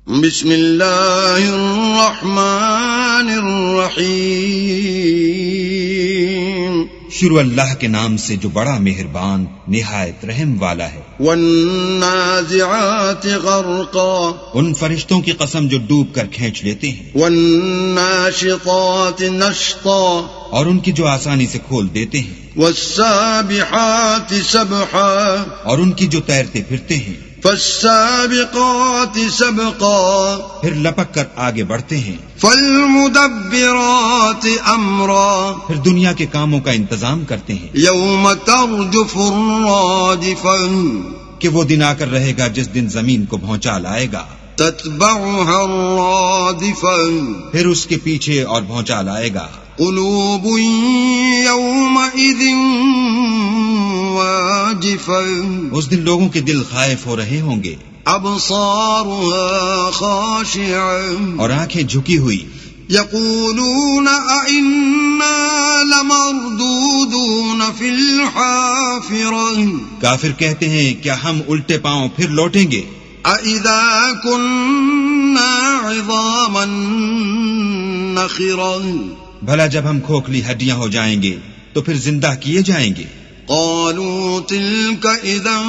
بسم اللہ الرحمن الرحیم، شروع اللہ کے نام سے جو بڑا مہربان نہایت رحم والا ہے۔ والنازعات غرقا، ان فرشتوں کی قسم جو ڈوب کر کھینچ لیتے ہیں۔ والناشطات نشطا، اور ان کی جو آسانی سے کھول دیتے ہیں۔ والسابحات سبحا، اور ان کی جو تیرتے پھرتے ہیں۔ فالسابقات سبقا، پھر لپک کر آگے بڑھتے ہیں۔ فالمدبرات امرا، پھر دنیا کے کاموں کا انتظام کرتے ہیں۔ یوم ترجف الراجفہ، کہ وہ دن آ کر رہے گا جس دن زمین کو بھونچال آئے گا۔ تتبعها الرادفہ، پھر اس کے پیچھے اور بھونچال آئے گا۔ قلوب یومئذ واجفہ، اس دن لوگوں کے دل خائف ہو رہے ہوں گے۔ ابصارها خاشعہ، اور آنکھیں جھکی ہوئی۔ یقولون ائنا لمردودون فی الحافرہ، کافر کہتے ہیں کیا ہم الٹے پاؤں پھر لوٹیں گے؟ اذا كنا عظاما نخرا، بھلا جب ہم کھوکھلی ہڈیاں ہو جائیں گے تو پھر زندہ کیے جائیں گے۔ قالوا تلك اذا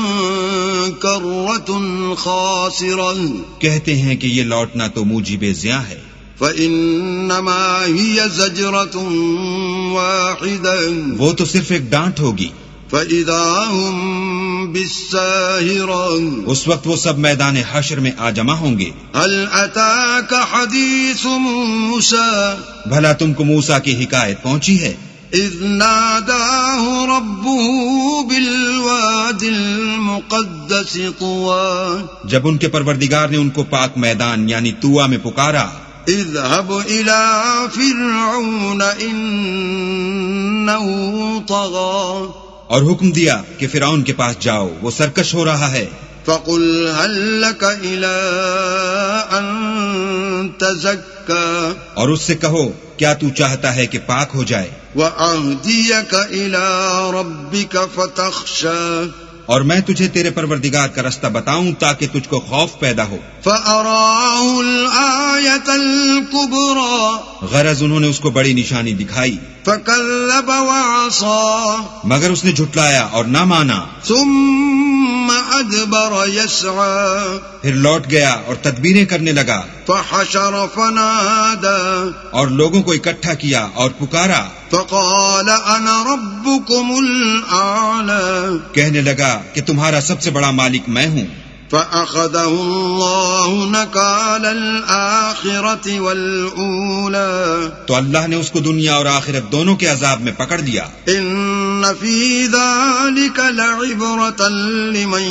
کرۃ خاسرہ، کہتے ہیں کہ یہ لوٹنا تو موجب زیاں ہے۔ فانما هي زجرۃ واحدہ، وہ تو صرف ایک ڈانٹ ہوگی۔ فاذا هم بالساہرہ، اس وقت وہ سب میدان حشر میں آ جمع ہوں گے۔ هل اتاك حدیث موسیٰ، بھلا تم کو موسیٰ کی حکایت پہنچی ہے؟ اذ ناداہ ربہ بالواد المقدس طوى، جب ان کے پروردگار نے ان کو پاک میدان یعنی طویٰ میں پکارا۔ اذهب الى فرعون انه طغى، اور حکم دیا کہ فرعون کے پاس جاؤ، وہ سرکش ہو رہا ہے۔ فقل هل لك الى ان تزكى، اور اس سے کہو کیا تو چاہتا ہے کہ پاک ہو جائے؟ واهديك الى ربك فتخشى، اور میں تجھے تیرے پروردگار کا رستہ بتاؤں تاکہ تجھ کو خوف پیدا ہو۔ فأراه الآية الكبرى، غرض انہوں نے اس کو بڑی نشانی دکھائی، فكذب وعصى، مگر اس نے جھٹلایا اور نہ مانا۔ ثم أدبر يسعى، پھر لوٹ گیا اور تدبیریں کرنے لگا۔ فحشر فنادى، اور لوگوں کو اکٹھا کیا اور پکارا۔ فقال أنا ربكم الأعلى، کہنے لگا کہ تمہارا سب سے بڑا مالک میں ہوں۔ فأخذه الله نكال الآخرة والأولى، تو اللہ نے اس کو دنیا اور آخرت دونوں کے عذاب میں پکڑ لیا۔ إن في ذلك لعبرة لمن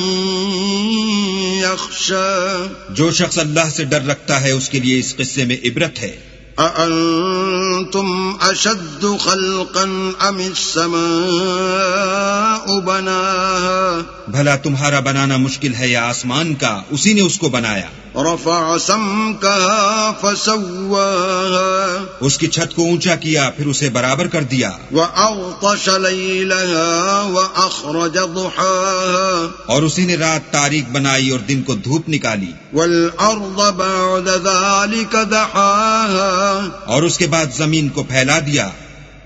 يخشى، جو شخص اللہ سے ڈر رکھتا ہے اس کے لیے اس قصے میں عبرت ہے۔ أأنتم أشد خلقا أم السماء بناها، بھلا تمہارا بنانا مشکل ہے یا آسمان کا؟ اسی نے اس کو بنایا۔ رفع سمكها فسواها، اس کی چھت کو اونچا کیا پھر اسے برابر کر دیا۔ وأغطش ليلها وأخرج ضحاها، اور اسی نے رات تاریک بنائی اور دن کو دھوپ نکالی۔ والأرض بعد ذلك دحاها، اور اس کے بعد زمین کو پھیلا دیا۔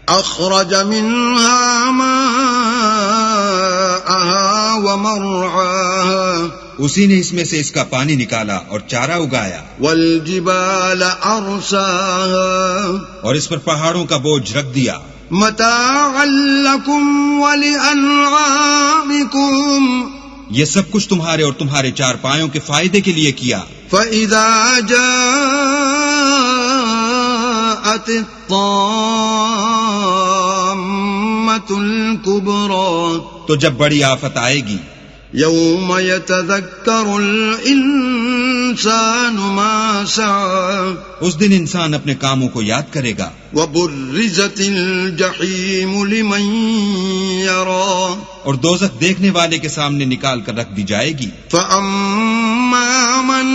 أخرج منها ماءها ومرعاها، اسی نے اس میں سے اس کا پانی نکالا اور چارہ اگایا۔ والجبال أرساها، اور اس پر پہاڑوں کا بوجھ رکھ دیا۔ متاعا لكم ولأنعامكم، یہ سب کچھ تمہارے اور تمہارے چار پایوں کے فائدے کے لیے کیا۔ فإذا جاءت الطامة الكبرى، تو جب بڑی آفت آئے گی، يوم يتذكر الإنسان ما سعى، اس دن انسان اپنے کاموں کو یاد کرے گا۔ وبرزت الجحيم لمن يرى، اور دوزخ دیکھنے والے کے سامنے نکال کر رکھ دی جائے گی۔ فأما من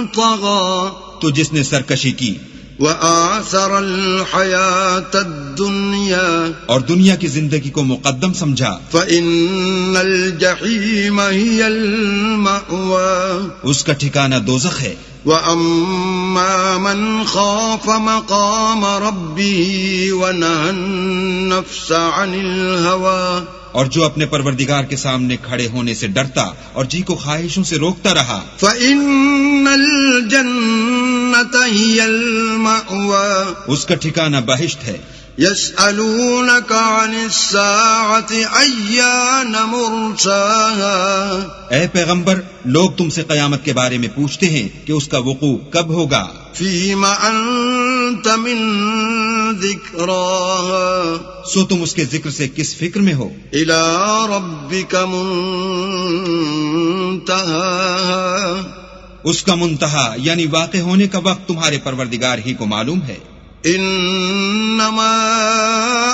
طغى، تو جس نے سرکشی کی، وآثر الحياة الدنيا اور دنیا کی زندگی کو مقدم سمجھا، فإن الجحيم هي المأوى اس کا ٹھکانہ دوزخ ہے۔ وأما من خاف مقام ربه ونهى النفس عن الهوى اور جو اپنے پروردگار کے سامنے کھڑے ہونے سے ڈرتا اور جی کو خواہشوں سے روکتا رہا، فإن الجنة هي المأوى اس کا ٹھکانہ بہشت ہے۔ يسألونك عن الساعة أيان مرساها اے پیغمبر، لوگ تم سے قیامت کے بارے میں پوچھتے ہیں کہ اس کا وقوع کب ہوگا، فيم أنت من ذكراها سو تم اس کے ذکر سے کس فکر میں ہو؟ إلى ربك منتهاها اس کا منتہا یعنی واقع ہونے کا وقت تمہارے پروردگار ہی کو معلوم ہے۔ انما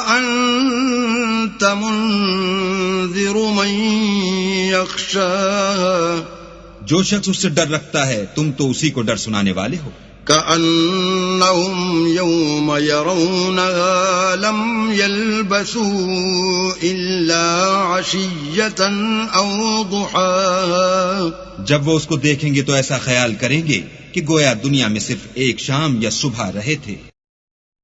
انت منذر من يخشاها جو شخص اس سے ڈر رکھتا ہے تم تو اسی کو ڈر سنانے والے ہو۔ كأنهم يوم يرونها لم يلبثوا إلا عشية أو ضحاها جب وہ اس کو دیکھیں گے تو ایسا خیال کریں گے کہ گویا دنیا میں صرف ایک شام یا صبح رہے تھے۔